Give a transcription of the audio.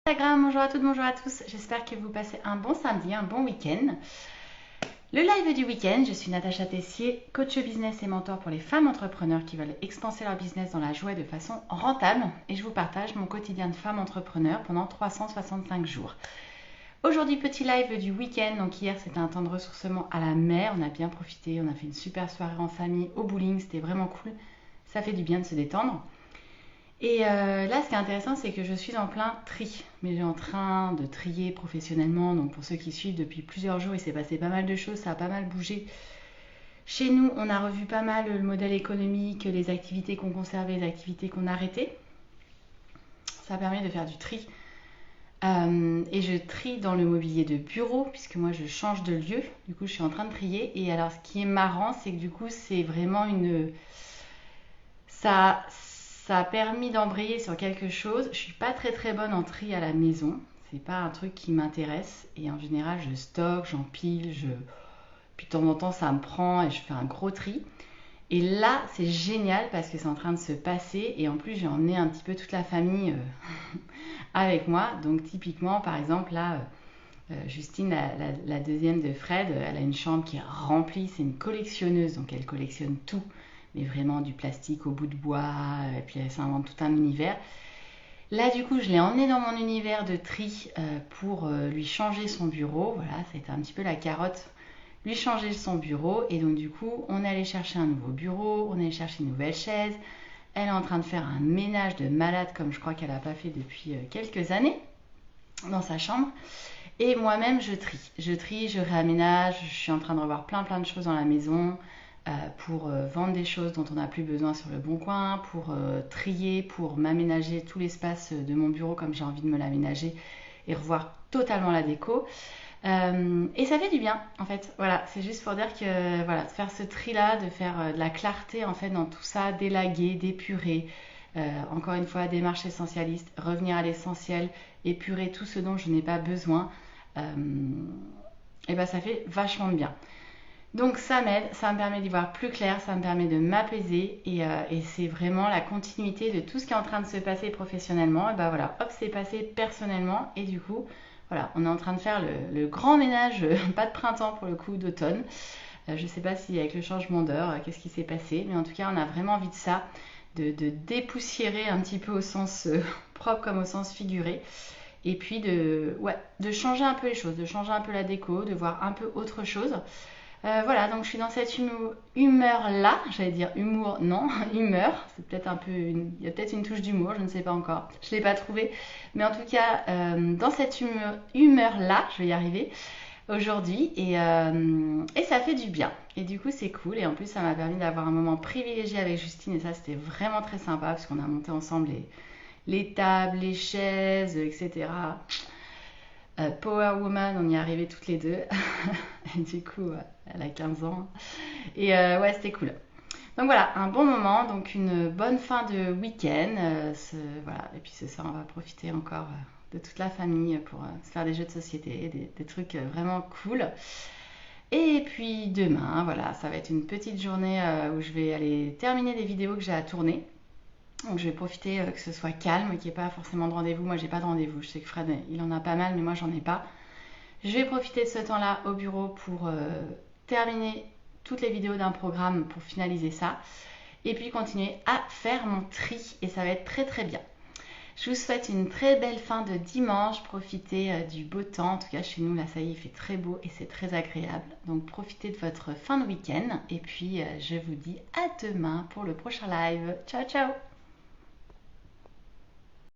Instagram, bonjour à toutes, bonjour à tous, j'espère que vous passez un bon samedi, un bon week-end. Le live du week-end, je suis Natacha Tessier, coach business et mentor pour les femmes entrepreneurs qui veulent expanser leur business dans la joie et de façon rentable, et je vous partage mon quotidien de femme entrepreneur pendant 365 jours. Aujourd'hui, petit live du week-end, donc hier c'était un temps de ressourcement à la mer, on a bien profité, on a fait une super soirée en famille au bowling, c'était vraiment cool, ça fait du bien de se détendre. Et là, ce qui est intéressant, c'est que je suis en plein tri. Mais je suis en train de trier professionnellement. Donc, pour ceux qui suivent depuis plusieurs jours, il s'est passé pas mal de choses, ça a pas mal bougé. Chez nous, on a revu pas mal le modèle économique, les activités qu'on conservait, les activités qu'on arrêtait. Ça permet de faire du tri. Et je trie dans le mobilier de bureau, puisque moi, je change de lieu. Du coup, je suis en train de trier. Et alors, ce qui est marrant, c'est que du coup, c'est vraiment une... Ça a permis d'embrayer sur quelque chose. Je suis pas très bonne en tri à la maison. C'est pas un truc qui m'intéresse. Et en général, je stocke, j'empile, puis de temps en temps, ça me prend et je fais un gros tri. Et là, c'est génial parce que c'est en train de se passer. Et en plus, j'ai emmené un petit peu toute la famille avec moi. Donc, typiquement, par exemple, là, Justine, la deuxième de Fred, elle a une chambre qui est remplie. C'est une collectionneuse, donc elle collectionne tout. Mais vraiment du plastique au bout de bois, et puis elle s'invente tout un univers. Là, du coup, je l'ai emmené dans mon univers de tri pour lui changer son bureau. Voilà, ça a été un petit peu la carotte, lui changer son bureau. Et donc, du coup, on est allé chercher un nouveau bureau, on est allé chercher une nouvelle chaise. Elle est en train de faire un ménage de malade, comme je crois qu'elle n'a pas fait depuis quelques années, dans sa chambre. Et moi-même, je trie. Je trie, je réaménage. Je suis en train de revoir plein de choses dans la maison. Pour vendre des choses dont on n'a plus besoin sur le bon coin, pour trier, pour m'aménager tout l'espace de mon bureau comme j'ai envie de me l'aménager et revoir totalement la déco. Et ça fait du bien en fait. Voilà, c'est juste pour dire que voilà, de faire ce tri là, de faire de la clarté en fait dans tout ça, d'élaguer, d'épurer. Encore une fois, démarche essentialiste, revenir à l'essentiel, épurer tout ce dont je n'ai pas besoin. Et ben ça fait vachement de bien. Donc ça m'aide, ça me permet d'y voir plus clair, ça me permet de m'apaiser et c'est vraiment la continuité de tout ce qui est en train de se passer professionnellement. Et ben voilà, hop, c'est passé personnellement et du coup, voilà, on est en train de faire le grand ménage, pas de printemps pour le coup, d'automne. Je sais pas si avec le changement d'heure, qu'est-ce qui s'est passé, mais en tout cas, on a vraiment envie de ça, de dépoussiérer un petit peu au sens propre comme au sens figuré. Et puis de changer un peu les choses, de changer un peu la déco, de voir un peu autre chose. Voilà, donc je suis dans cette humeur-là, j'allais dire humour, non, humeur, c'est peut-être un peu, il y a peut-être une touche d'humour, je ne sais pas encore, je ne l'ai pas trouvé, mais en tout cas, dans cette humeur-là, je vais y arriver aujourd'hui, et ça fait du bien, et du coup c'est cool, et en plus ça m'a permis d'avoir un moment privilégié avec Justine, et ça c'était vraiment très sympa, parce qu'on a monté ensemble les tables, les chaises, etc. Power Woman, on y est arrivé toutes les deux. Et du coup, elle a 15 ans. Et ouais, c'était cool. Donc voilà, un bon moment, donc une bonne fin de week-end. Voilà. Et puis ce soir, on va profiter encore de toute la famille pour se faire des jeux de société, des trucs vraiment cool. Et puis demain, voilà, ça va être une petite journée où je vais aller terminer des vidéos que j'ai à tourner. Donc je vais profiter que ce soit calme, qu'il n'y ait pas forcément de rendez-vous. Moi j'ai pas de rendez-vous. Je sais que Fred il en a pas mal, mais moi j'en ai pas. Je vais profiter de ce temps-là au bureau pour terminer toutes les vidéos d'un programme pour finaliser ça. Et puis continuer à faire mon tri. Et ça va être très bien. Je vous souhaite une très belle fin de dimanche. Profitez du beau temps. En tout cas chez nous là ça y est, il fait très beau et c'est très agréable. Donc profitez de votre fin de week-end. Et puis je vous dis à demain pour le prochain live. Ciao ciao.